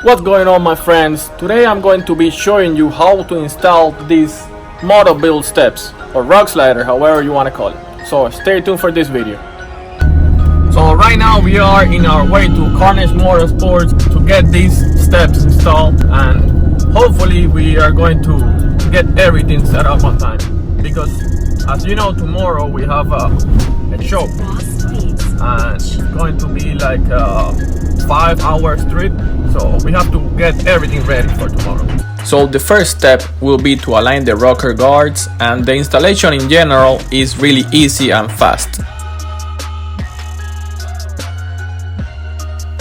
What's going on, my friends? Today I'm going to be showing you how to install these Motobilt steps or rock slider, however you want to call it. So stay tuned for this video. So right now we are in our way to Carnage Motorsports to get these steps installed, and hopefully we are going to get everything set up on time, because as you know, tomorrow we have a show and it's going to be like a 5-hour trip, so we have to get everything ready for tomorrow. So the first step will be to align the rocker guards, and the installation in general is really easy and fast.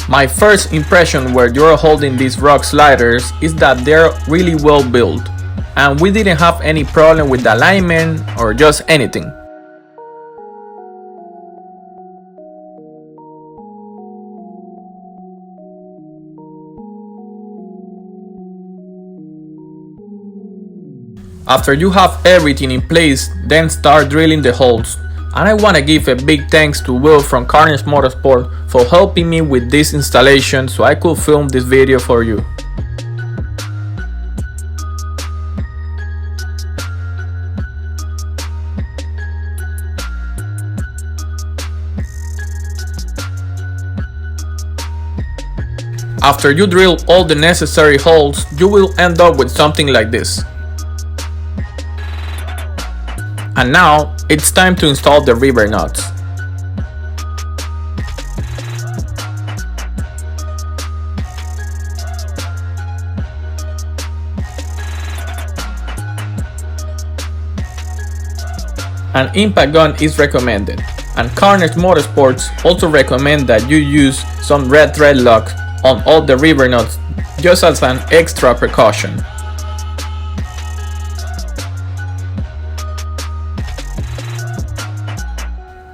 My first impression where you're holding these rock sliders is that they're really well built, and we didn't have any problem with the alignment or just anything. After you have everything in place, then start drilling the holes. And I want to give a big thanks to Will from Carnage Motorsport for helping me with this installation so I could film this video for you. After you drill all the necessary holes, you will end up with something like this. And now it's time to install the river nuts. An impact gun is recommended, and Carnage Motorsports also recommend that you use some red thread lock on all the river nuts just as an extra precaution.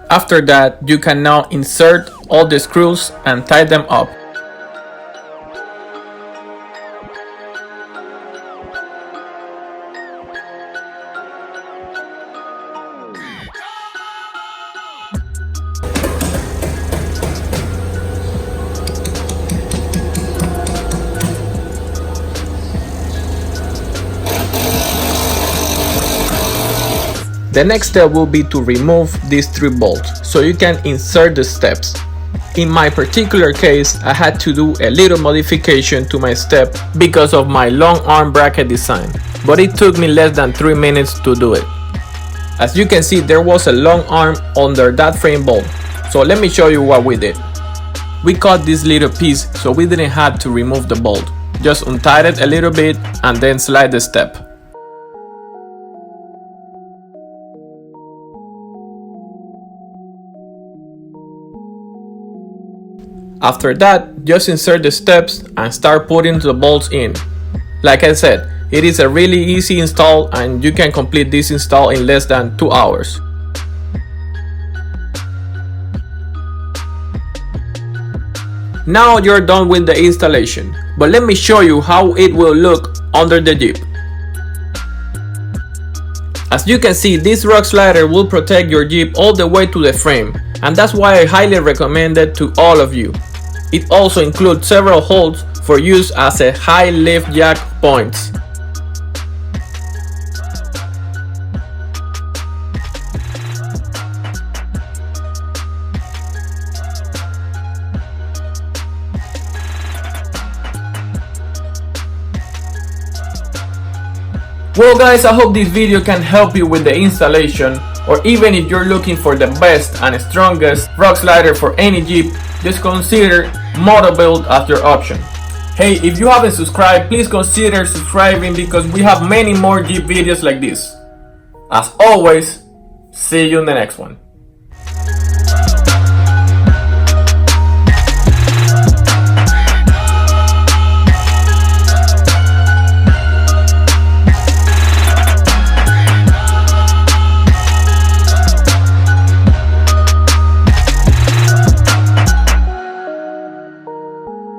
After that, you can now insert all the screws and tie them up. The next step will be to remove these 3 bolts so you can insert the steps. In my particular case, I had to do a little modification to my step because of my long arm bracket design, but it took me less than 3 minutes to do it. As you can see, there was a long arm under that frame bolt, so let me show you what we did. We cut this little piece so we didn't have to remove the bolt, just untie it a little bit and then slide the step. After that, just insert the steps and start putting the bolts in. Like I said, it is a really easy install and you can complete this install in less than 2 hours. Now you're done with the installation, but let me show you how it will look under the Jeep. As you can see, this rock slider will protect your Jeep all the way to the frame, and that's why I highly recommend it to all of you. It also includes several holes for use as a high lift jack points. Well guys, I hope this video can help you with the installation, or even if you're looking for the best and strongest rock slider for any Jeep, just consider Motobilt as your option. Hey, if you haven't subscribed, please consider subscribing because we have many more Jeep videos like this. As always, see you in the next one.